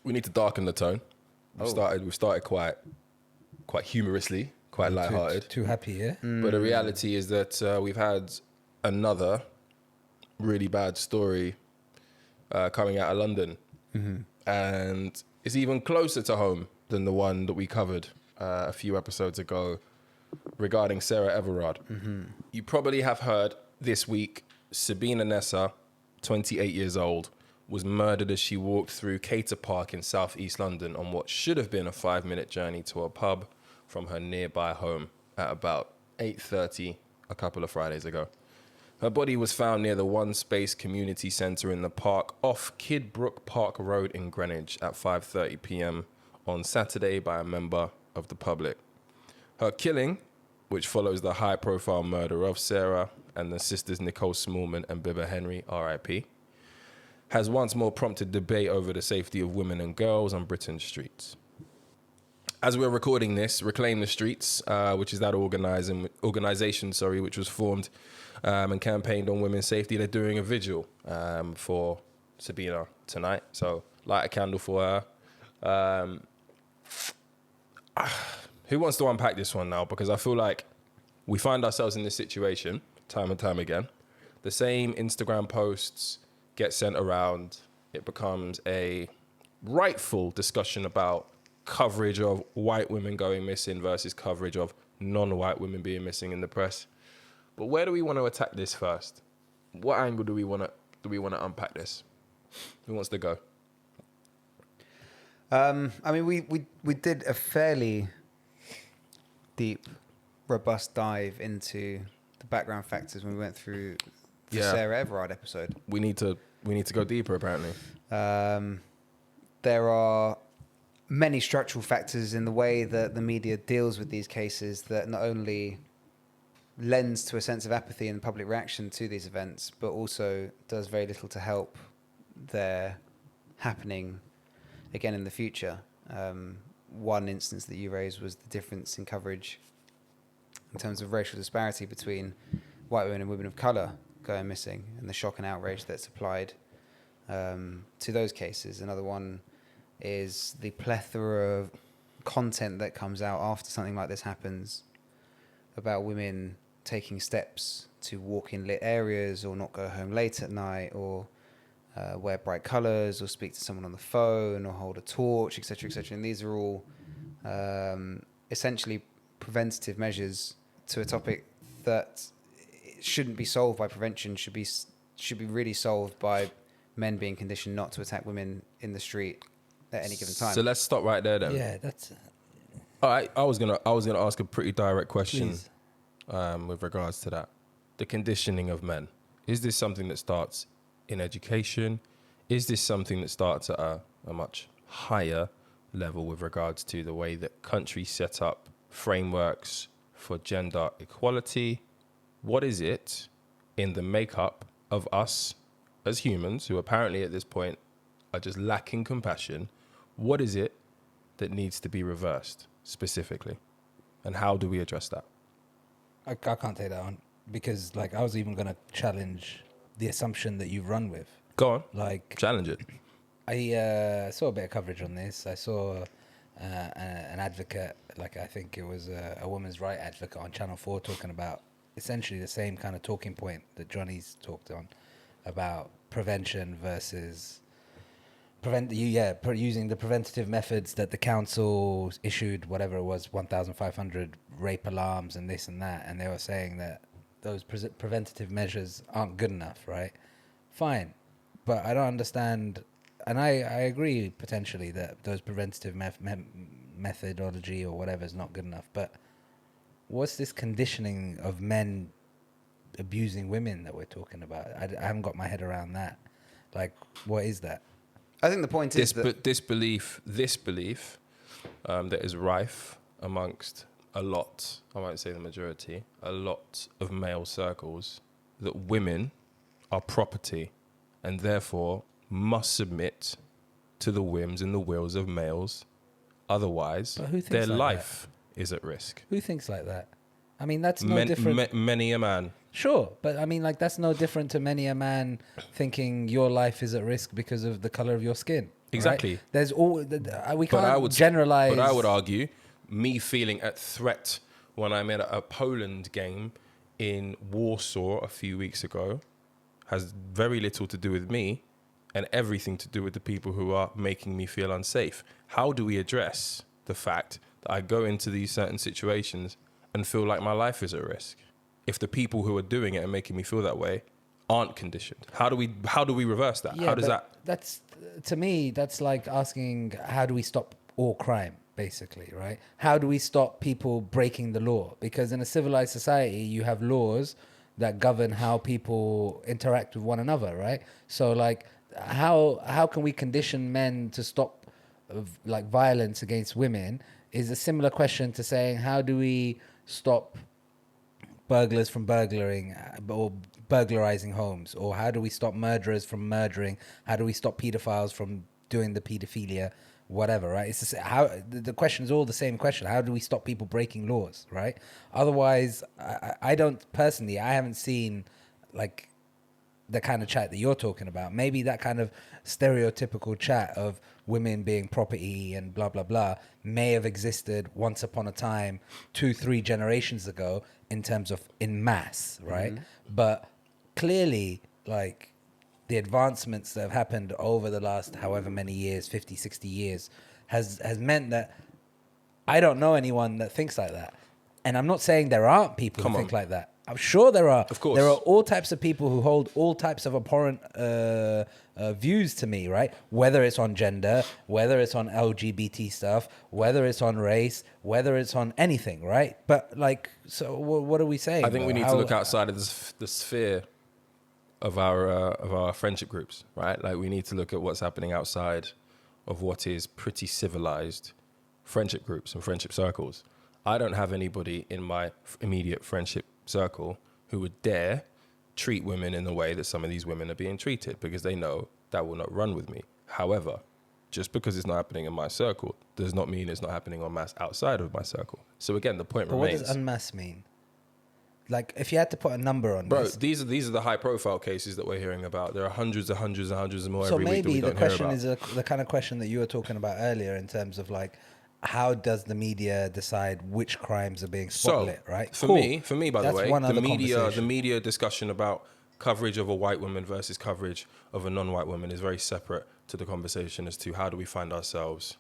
We need to darken the tone. We started quite humorously, quite lighthearted. Too happy, yeah? But the reality is that we've had another really bad story coming out of London. And it's even closer to home than the one that we covered a few episodes ago regarding Sarah Everard. You probably have heard this week, Sabina Nessa, 28 years old, was murdered as she walked through Cater Park in southeast London on what should have been a 5-minute journey to a pub from her nearby home at about 8:30 a couple of Fridays ago. Her body was found near the One Space Community Centre in the park off Kidbrook Park Road in Greenwich at 5:30 p.m. on Saturday by a member of the public. Her killing, which follows the high-profile murder of Sarah and the sisters Nicole Smallman and Bibba Henry, R.I.P., has once more prompted debate over the safety of women and girls on Britain's streets. As we're recording this, Reclaim the Streets, which is that organisation, which was formed and campaigned on women's safety, they're doing a vigil for Sabina tonight. So light a candle for her. Who wants to unpack this one now? Because I feel like we find ourselves in this situation time and time again. The same Instagram posts get sent around. It becomes a rightful discussion about coverage of white women going missing versus coverage of non-white women being missing in the press. But where do we want to attack this first? What angle do we want to unpack this? Who wants to go? I mean, we did a fairly deep, robust dive into the background factors when we went through the Sarah Everard episode. We need to go deeper, apparently. There are many structural factors in the way that the media deals with these cases that not only lends to a sense of apathy and public reaction to these events, but also does very little to help their happening again in the future. One instance that you raised was the difference in coverage in terms of racial disparity between white women and women of colour going missing, and the shock and outrage that's applied to those cases. Another one is the plethora of content that comes out after something like this happens about women taking steps to walk in lit areas or not go home late at night or wear bright colours or speak to someone on the phone or hold a torch, etc., etc. And these are all essentially preventative measures to a topic that shouldn't be solved by prevention, should be really solved by men being conditioned not to attack women in the street at any given time. So let's stop right there then. Yeah, that's... All right, I was gonna ask a pretty direct question with regards to that. The conditioning of men. Is this something that starts in education? Is this something that starts at a much higher level with regards to the way that countries set up frameworks for gender equality? What is it in the makeup of us as humans, who apparently at this point are just lacking compassion? What is it that needs to be reversed specifically? And how do we address that? I can't take that on because, like, I was even going to challenge the assumption that you've run with. Go on. Like, challenge it. I saw a bit of coverage on this. I saw an advocate, like I think it was a women's right advocate on Channel 4 talking about essentially the same kind of talking point that Johnny's talked on about prevention versus using the preventative methods that the council issued, whatever it was, 1,500 rape alarms and this and that, and they were saying that those preventative measures aren't good enough, right? Fine, but I don't understand, and I agree potentially that those preventative methodology or whatever is not good enough, but what's this conditioning of men abusing women that we're talking about? I haven't got my head around that. Like, what is that? I think the point is that this belief that is rife amongst a lot, I won't say the majority, a lot of male circles, that women are property and therefore must submit to the whims and the wills of males. Otherwise, their life is at risk. Who thinks like that? I mean, that's no different. Many a man. Sure, but I mean, like, that's no different to many a man thinking your life is at risk because of the color of your skin. Exactly. There's all we But can't generalize. But I would argue, me feeling at threat when I'm at a Poland game in Warsaw a few weeks ago has very little to do with me and everything to do with the people who are making me feel unsafe. How do we address the fact that I go into these certain situations and feel like my life is at risk if the people who are doing it and making me feel that way aren't conditioned? How do we reverse that? Yeah, How does that? That's, to me, that's like asking, how do we stop all crime, basically, right? How do we stop people breaking the law? Because in a civilized society, you have laws that govern how people interact with one another, right? So, like, how can we condition men to stop like violence against women? Is a similar question to saying, how do we stop burglars from burglaring or burglarizing homes, or how do we stop murderers from murdering? How do we stop pedophiles from doing the pedophilia, whatever, right? It's just how the question is all the same question. How do we stop people breaking laws, right? Otherwise, I don't personally, I haven't seen like the kind of chat that you're talking about. Maybe that kind of stereotypical chat of women being property and blah, blah, blah may have existed once upon a time, 2-3 generations ago in terms of in mass, right? Mm-hmm. But clearly, like, the advancements that have happened over the last however many years, 50, 60 years, has meant that I don't know anyone that thinks like that. And I'm not saying there aren't people who think like that. I'm sure there are. Of course. There are all types of people who hold all types of abhorrent views to me, right? Whether it's on gender, whether it's on LGBT stuff, whether it's on race, whether it's on anything, right? But, like, so what are we saying? I think we need to look outside of the sphere of our friendship groups, right? Like, we need to look at what's happening outside of what is pretty civilized friendship groups and friendship circles. I don't have anybody in my immediate friendship circle who would dare treat women in the way that some of these women are being treated, because they know that will not run with me. However, just because it's not happening in my circle does not mean it's not happening en masse outside of my circle. So again, the point remains. What does en masse mean? Like, if you had to put a number on Bro, this. these are the high profile cases that we're hearing about. There are hundreds and hundreds and hundreds more so every week that we don't hear about. So maybe the question is the kind of question that you were talking about earlier, in terms of, like, how does the media decide which crimes are being spotlit, right? For me, by That's the way, one the media discussion about coverage of a white woman versus coverage of a non-white woman is very separate to the conversation as to how do we find ourselves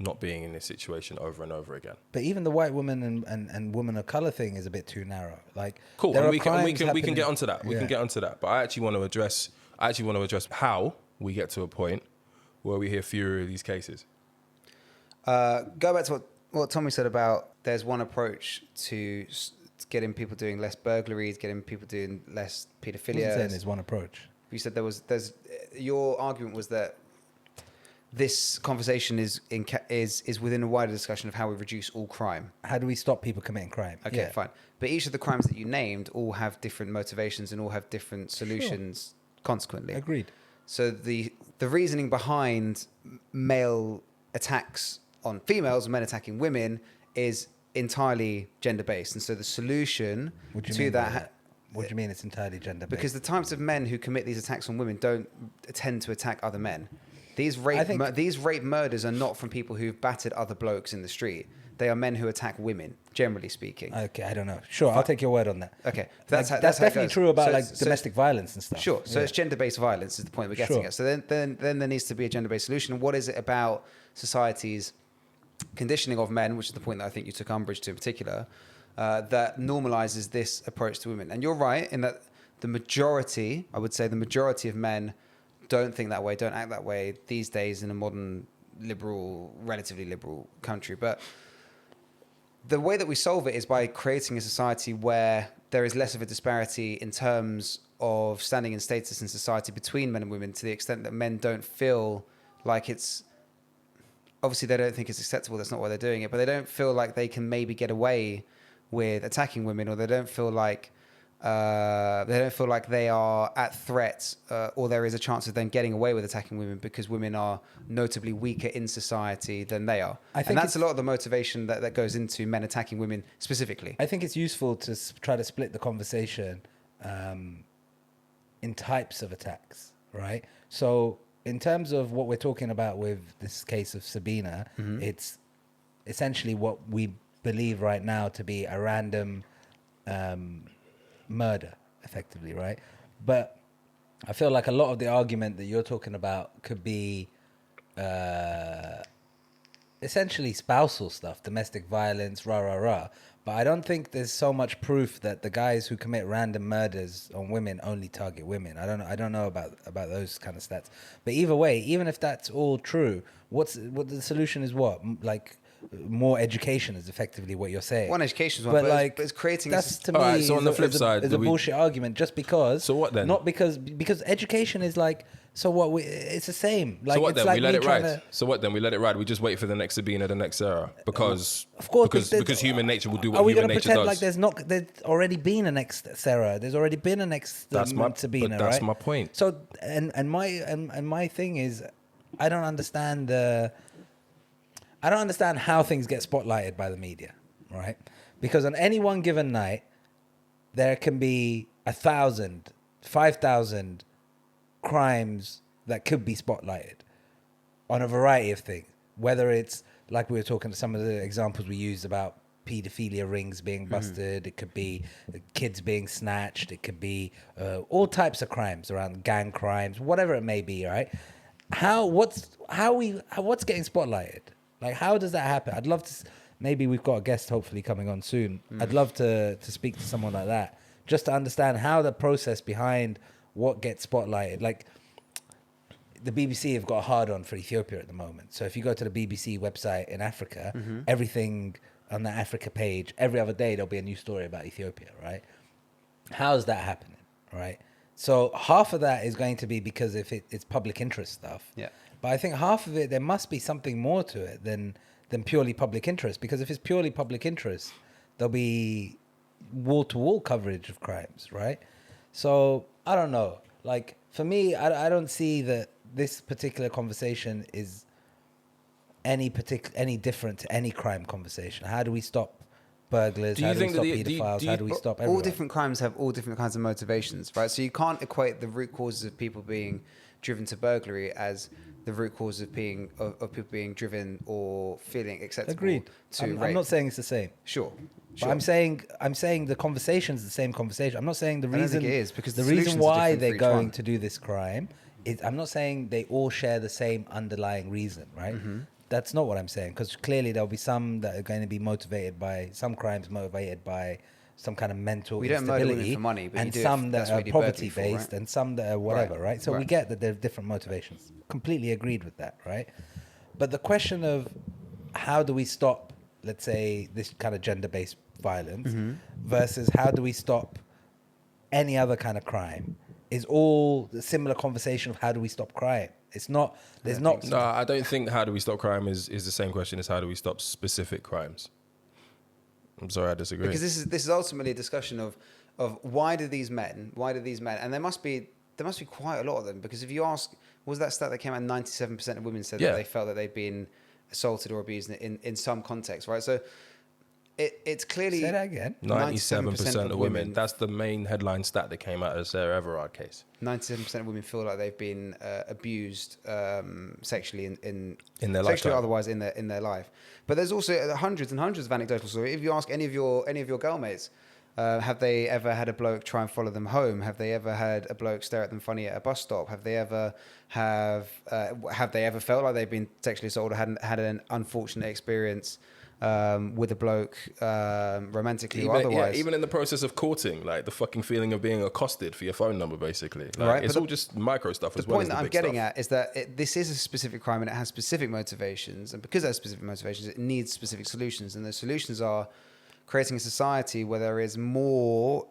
not being in this situation over and over again. But even the white woman and woman of color thing is a bit too narrow. Like, cool, and we can get onto that. We can get onto that. But I actually want to address how we get to a point where we hear fewer of these cases. Go back to what Tommy said about there's one approach to getting people doing less burglaries, getting people doing less paedophilia. There's one approach. You said there's your argument was that this conversation is within a wider discussion of how we reduce all crime. How do we stop people committing crime? Okay, fine. But each of the crimes that you named all have different motivations and all have different solutions. Consequently. Agreed. So the reasoning behind male attacks on females and men attacking women is entirely gender-based. And so the solution to that... What do you mean it's entirely gender-based? Because the types of men who commit these attacks on women don't tend to attack other men. These rape murders are not from people who've battered other blokes in the street. They are men who attack women, generally speaking. Okay, I don't know. Sure, I'll take your word on that. Okay. That's definitely true about domestic violence and stuff. Sure. So it's gender-based violence is the point we're getting at. So then there needs to be a gender-based solution. And what is it about society's conditioning of men, which is the point that I think you took umbrage to in particular, that normalizes this approach to women? And you're right in that the majority of men don't think that way, don't act that way these days in a modern, relatively liberal country. But the way that we solve it is by creating a society where there is less of a disparity in terms of standing and status in society between men and women, to the extent that men don't feel like it's... Obviously, they don't think it's acceptable. That's not why they're doing it. But they don't feel like they can maybe get away with attacking women, or they don't feel like they are at threat, or there is a chance of them getting away with attacking women because women are notably weaker in society than they are. And that's a lot of the motivation that goes into men attacking women specifically. I think it's useful to try to split the conversation in types of attacks, right? So in terms of what we're talking about with this case of Sabina, it's essentially what we believe right now to be a random murder, effectively, right? But I feel like a lot of the argument that you're talking about could be essentially spousal stuff, domestic violence, rah, rah, rah. But I don't think there's so much proof that the guys who commit random murders on women only target women. I don't know about those kind of stats. But either way, even if that's all true, what the solution is? What, like, more education is effectively what you're saying. One education is one, but but like it's creating. That's to me. Alright, so on the flip side, is a bullshit argument. Just because. So what then? Not because education is like. So what? It's the same. Like, So what it's then? like We let me it trying ride. to- So what then? We let it ride. We just wait for the next Sabina, the next Sarah, because Of course, because human nature will do what are we human going to nature pretend does. like there's already been a next Sarah? There's already been a next Sabina, but that's right? my point. So and my thing is, I don't understand how things get spotlighted by the media, right? Because on any one given night, there can be 1,000, 5,000 crimes that could be spotlighted on a variety of things. Whether it's like we were talking to some of the examples we used about paedophilia rings being busted, it could be kids being snatched, it could be all types of crimes around gang crimes, whatever it may be, right? What's getting spotlighted? Like, how does that happen? I'd love to. Maybe we've got a guest hopefully coming on soon. I'd love to speak to someone like that just to understand how the process behind what gets spotlighted. Like, the BBC have got a hard on for Ethiopia at the moment. So if you go to the BBC website in Africa, everything on the Africa page, every other day there'll be a new story about Ethiopia, right? How's that happening, right? So half of that is going to be because if it's public interest stuff. Yeah. But I think half of it, there must be something more to it than purely public interest. Because if it's purely public interest, there'll be wall-to-wall coverage of crimes, right? So I don't know. Like, for me, I don't see that this particular conversation is any different to any crime conversation. How do we stop burglars? Do you How do we think stop that pedophiles? How do we stop All everyone? different crimes have all different kinds of motivations, right? So you can't equate the root causes of people being driven to burglary as the root cause of people being driven or feeling acceptable Agreed. to I'm rape. not saying it's the same. Sure. But I'm saying the conversation's the same conversation. I'm not saying the I don't reason think it is, because the the reason solutions are why different for they're each going one. to do this crime is, I'm not saying they all share the same underlying reason, right? That's not what I'm saying, because clearly there'll be some that are going to be motivated by some crimes motivated by some kind of mental We don't murder women instability, for money, but you and do it some that's that what are you do burglary poverty for, based, right? and some that are whatever, right? So we Right. get that there are different motivations. Completely agreed with that, right? But the question of how do we stop, let's say, this kind of gender-based violence versus how do we stop any other kind of crime is all the similar conversation of how do we stop crime. It's not, there's not. No, I don't think how do we stop crime is the same question as how do we stop specific crimes. I'm sorry, I disagree. Because this is ultimately a discussion of why do these men, and there must be quite a lot of them, because if you ask, was that stat that came out, 97% of women said Yeah. that they felt that they'd been assaulted or abused in some context, right? So it's clearly Say that again. 97% of women. That's the main headline stat that came out of the Sarah Everard case. 97% of women feel like they've been abused sexually in their sexually lifetime. or otherwise in their life. But there's also hundreds and hundreds of anecdotal stories. If you ask any of your girl mates, have they ever had a bloke try and follow them home? Have they ever had a bloke stare at them funny at a bus stop? Have they ever felt like they've been sexually assaulted or had an unfortunate experience with a bloke romantically or otherwise? Even in the process of courting, like the fucking feeling of being accosted for your phone number, basically. Like, Right, it's but all just micro stuff The as well as point the that I'm big getting stuff. at is that this is a specific crime and it has specific motivations, and because it has specific motivations, it needs specific solutions, and those solutions are creating a society where there's a more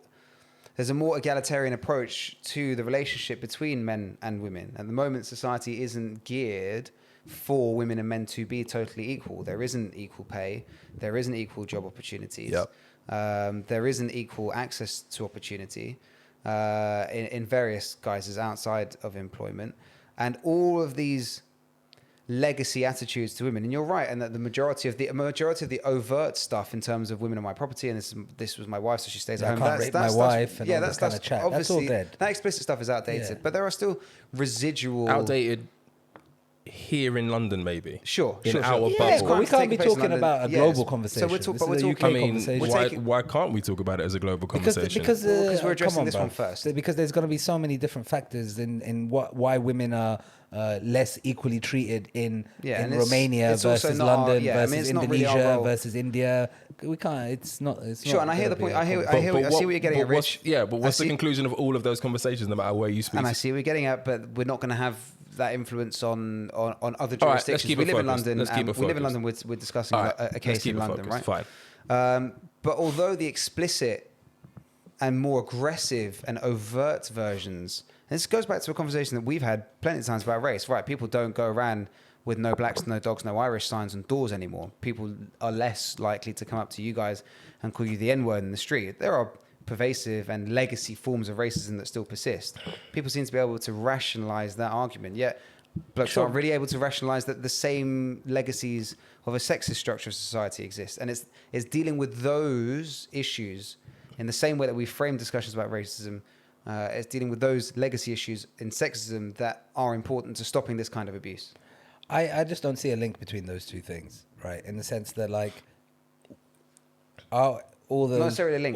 egalitarian approach to the relationship between men and women. At the moment, society isn't geared for women and men to be totally equal. There isn't equal pay. There isn't equal job opportunities. Yep. There isn't equal access to opportunity in various guises outside of employment. And all of these legacy attitudes to women, and you're right, and that the majority of the overt stuff in terms of women on my property, and this was my wife, so she stays at I home. can't rape my wife and all that kind of chat. That's all Obviously, dead. that explicit stuff is outdated, Yeah. but there are still residual Outdated here in London, maybe. Sure, In sure, our sure. Yeah, bubble. but we can't be Taking place in talking London. about a Yes. global So conversation. we're This but is a we're UK I talking. mean, conversation. why can't we talk about it as a global conversation? Because Well, 'cause we're come addressing on, this bruv. one first. Because there's going to be so many different factors in why women are less equally treated in Yeah, and it's- Romania it's also versus not our- London yeah, I mean, versus it's not really our Indonesia role. versus India. We can't. It's not. It's Sure, not and I hear the gonna be point. a I conversation. see what you're getting at, Rich. But what's I the see- conclusion of all of those conversations, no matter where you speak? And I see what you're getting at, but we're not going to have that influence on other All right, let's jurisdictions. keep We it live in focused. London. Let's keep it We live in focused. London. We're discussing All right, a let's case keep in it London, focused. right? Fine. But although the explicit and more aggressive and overt versions, and this goes back to a conversation that we've had plenty of times about race, right? People don't go around with no blacks, no dogs, no Irish signs on doors anymore. People are less likely to come up to you guys and call you the N-word in the street. There are pervasive and legacy forms of racism that still persist. People seem to be able to rationalize that argument, yet blokes aren't really able to rationalize that the same legacies of a sexist structure of society exist. And it's dealing with those issues in the same way that we frame discussions about racism. It's dealing with those legacy issues in sexism that are important to stopping this kind of abuse. I just don't see a link between those two things, right? In the sense that like, all those Not necessarily a link.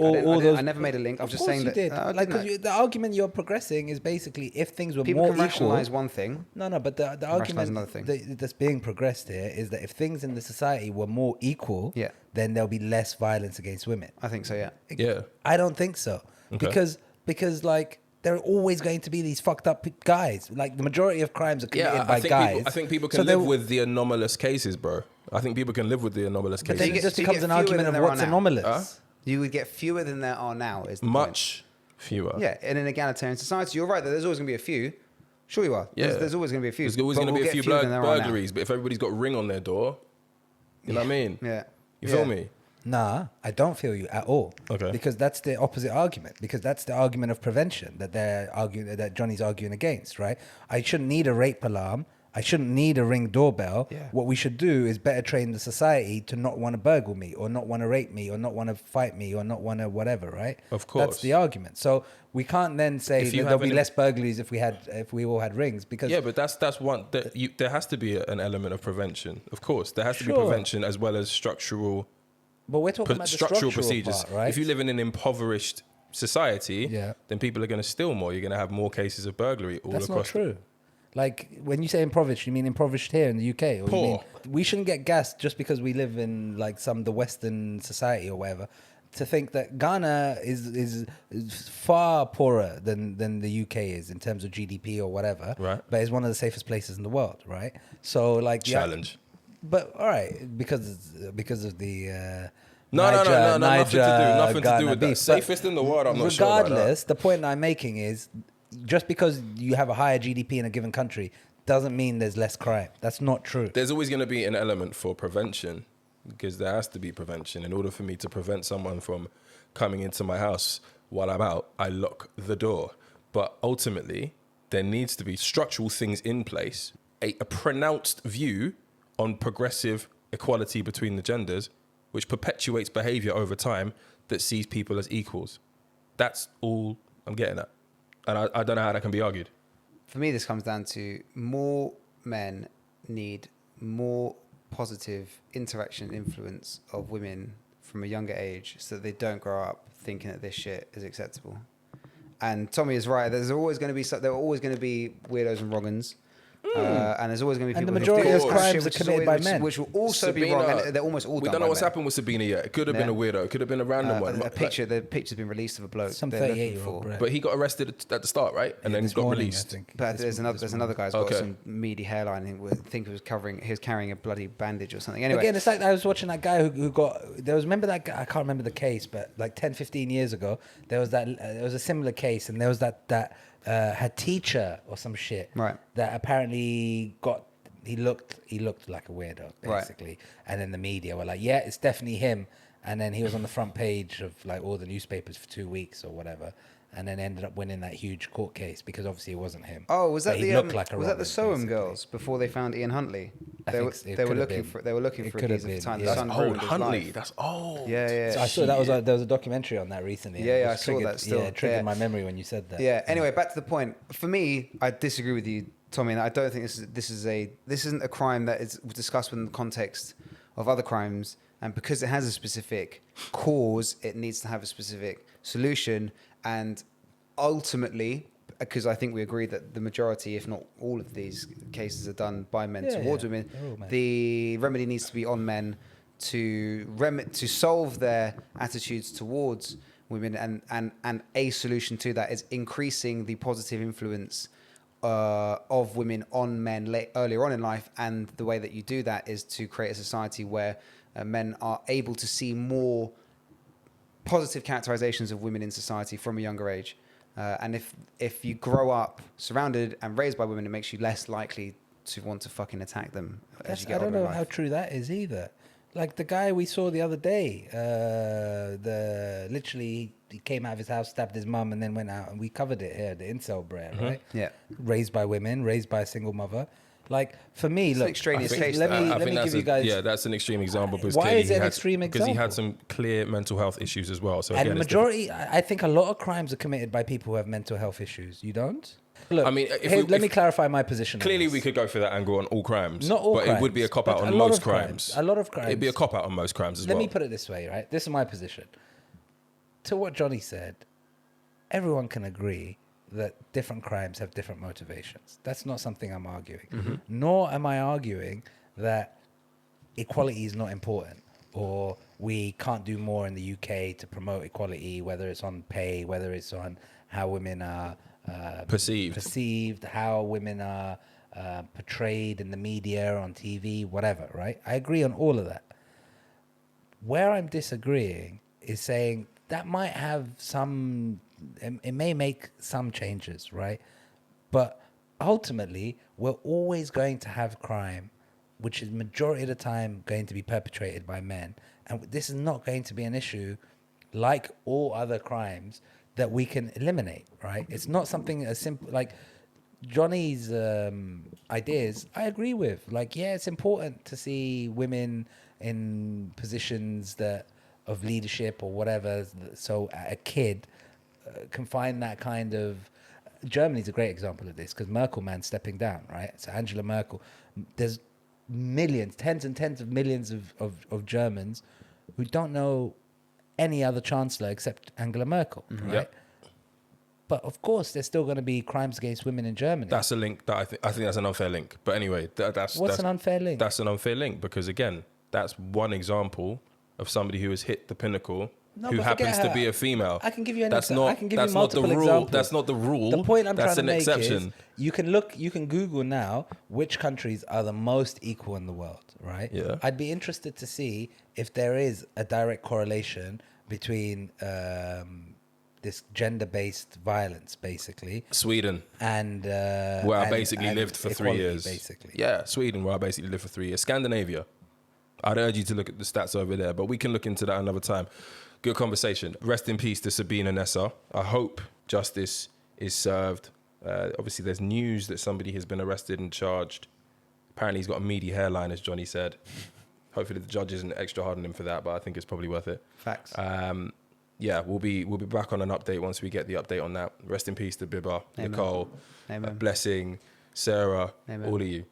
I never made a link. I'm Of just course saying you that. did. I Like, didn't. because the argument you're progressing is basically if things were People more can equal. rationalize one thing. No, but the rationalize argument another thing. that's being progressed here is that if things in the society were more equal, Yeah. then there'll be less violence against women. I think so, yeah. Yeah. I don't think so. Okay. Because like there are always going to be these fucked up guys. Like the majority of crimes are committed by guys. I think people So can they live will- with the anomalous cases, bro. I think people can live with the anomalous But cases. then you it get- just so you becomes get an fewer argument than of there are what's now. anomalous. Huh? You would get fewer than there are now. Is the point. Much fewer. Yeah, in an egalitarian society, you're right that there's always going to be a few. Sure, you are. Yeah. There's always going to be a few. There's always but going to be we'll a few get fewer than there are now. burglaries, but if everybody's got a ring on their door, you know what I mean? Yeah. You feel me? Nah, I don't feel you at all. Okay. Because that's the opposite argument. Because that's the argument of prevention that they're arguing that Johnny's arguing against, right? I shouldn't need a rape alarm. I shouldn't need a Ring doorbell. Yeah. What we should do is better train the society to not want to burgle me or not want to rape me or not want to fight me or not want to whatever, right? Of course. That's the argument. So we can't then say If that you there'll have be an- less burglaries if we all had rings because Yeah, but that's one. There has to be an element of prevention. Of course, there has to be Sure. prevention as well as structural but we're talking about the structural procedures. part, right? If you live in an impoverished society, Yeah. then people are going to steal more. You're going to have more cases of burglary all That's not across. true. Like when you say impoverished, you mean impoverished here in the UK, or Poor. you mean we shouldn't get gassed just because we live in like the Western society or whatever. To think that Ghana is far poorer than the UK is in terms of GDP or whatever, Right. but it's one of the safest places in the world, right? So like yeah, Challenge. but all right, because of the No, nothing to do. Nothing to Ghana do with that. beef. But Safest in the world. I'm not sure about that. regardless, the point I'm making is just because you have a higher GDP in a given country doesn't mean there's less crime. That's not true. There's always going to be an element for prevention because there has to be prevention. In order for me to prevent someone from coming into my house while I'm out, I lock the door. But ultimately, there needs to be structural things in place, a pronounced view on progressive equality between the genders, which perpetuates behavior over time that sees people as equals. That's all I'm getting at. And I don't know how that can be argued. For me, this comes down to more men need more positive interaction and influence of women from a younger age so that they don't grow up thinking that this shit is acceptable. And Tommy is right. There are always going to be weirdos and wroggans. And there's always going to be And people the who majority do of this kind crimes shit, are which is committed by men. which will also be wrong, and they're almost all We done don't know by what's men. happened with Sabina yet. It could have been a weirdo. It could have been a random one. The picture's been released of a bloke. Some they're looking 38-year-old for. bro. But he got arrested at the start, right? And then he This got morning, released. I think. But there's another guy's got Okay. some meaty hairline. I think he was carrying a bloody bandage or something. Anyway, Again, it's like I was watching that guy who got remember that guy, I can't remember the case, but like 10, 15 years ago, there was a similar case, and there was that her teacher or some shit, Right. that apparently he looked like a weirdo Right. basically, and then the media were like, yeah, it's definitely him, and then he was on the front page of like all the newspapers for 2 weeks or whatever. And then ended up winning that huge court case because obviously it wasn't him. oh, was that But he the looked like a was that the Robin, Soham basically. girls before they found Ian Huntley? I They think were so. It they were could have looking been. for they were looking It for a could have geezer at the been, time. yeah. The That's son old ruined his Huntley. life. That's old. Yeah. So I saw there was a documentary on that recently. and Yeah, it yeah, just I saw triggered- that still. Yeah, it triggered Yeah. my memory when you said that. Yeah. Anyway, back to the point. For me, I disagree with you Tommy, I don't think this isn't a crime that is discussed within the context of other crimes, and because it has a specific cause, it needs to have a specific solution. And ultimately, because I think we agree that the majority, if not all of these cases, are done by men towards women, the remedy needs to be on men to solve their attitudes towards women, and a solution to that is increasing the positive influence of women on men earlier on in life. And the way that you do that is to create a society where men are able to see more positive characterizations of women in society from a younger age. And if you grow up surrounded and raised by women, it makes you less likely to want to fucking attack them as you get older in life. I don't know how true that is either. Like the guy we saw the other day, literally he came out of his house, stabbed his mum, and then went out, and we covered it here, the incel brer, right? Yeah. Raised by women, raised by a single mother. Like for me, It's look, an extraneous case. let me give you guys. Yeah, that's an extreme example. Because Why clearly is it an extreme example? Because he had some clear mental health issues as well. So and again, majority, I think a lot of crimes are committed by people who have mental health issues. You don't? Look, I mean, let me clarify my position. Clearly, we could go for that angle on all crimes. Not all but crimes, it would be a cop out but on a lot most of crimes. A lot of crimes. It'd be a cop out on most crimes as well. Let me put it this way, right? This is my position. To what Johnny said, everyone can agree that different crimes have different motivations. That's not something I'm arguing. Mm-hmm. Nor am I arguing that equality is not important, or we can't do more in the UK to promote equality, whether it's on pay, whether it's on how women are perceived, how women are portrayed in the media, on TV, whatever, right? I agree on all of that. Where I'm disagreeing is saying that might have it may make some changes, right? But ultimately, we're always going to have crime, which is majority of the time going to be perpetrated by men. And this is not going to be an issue like all other crimes that we can eliminate, right? It's not something as simple, like Johnny's ideas, I agree with. Like, yeah, it's important to see women in positions of leadership or whatever, so a kid can find that kind of... Germany's a great example of this, because Merkel, man, stepping down, right? So Angela Merkel, there's millions, tens and tens of millions of Germans who don't know any other chancellor except Angela Merkel, right? Yep. But of course, there's still going to be crimes against women in Germany. That's a link that I think that's an unfair link. But anyway, that's an unfair link? That's an unfair link because again, that's one example of somebody who has hit the pinnacle. No, who but happens forget to her. be a female. I can give you an that's example. not I can give that's you multiple not the rule. examples. That's not the rule. The point I'm that's trying to an make exception. is you can Google now which countries are the most equal in the world, right? Yeah. I'd be interested to see if there is a direct correlation between this gender-based violence, basically, Sweden, and where I basically lived for 3 years. Basically, yeah, Sweden, where I basically lived for 3 years. Scandinavia. I'd urge you to look at the stats over there, but we can look into that another time. Good conversation. Rest in peace to Sabina Nessa. I hope justice is served. Obviously, there's news that somebody has been arrested and charged. Apparently, he's got a meaty hairline, as Johnny said. Hopefully, the judge isn't extra hard on him for that, but I think it's probably worth it. Facts. Yeah, we'll be back on an update once we get the update on that. Rest in peace to Bibba, Amen. Nicole, Amen. Blessing, Sarah, Amen. all of you.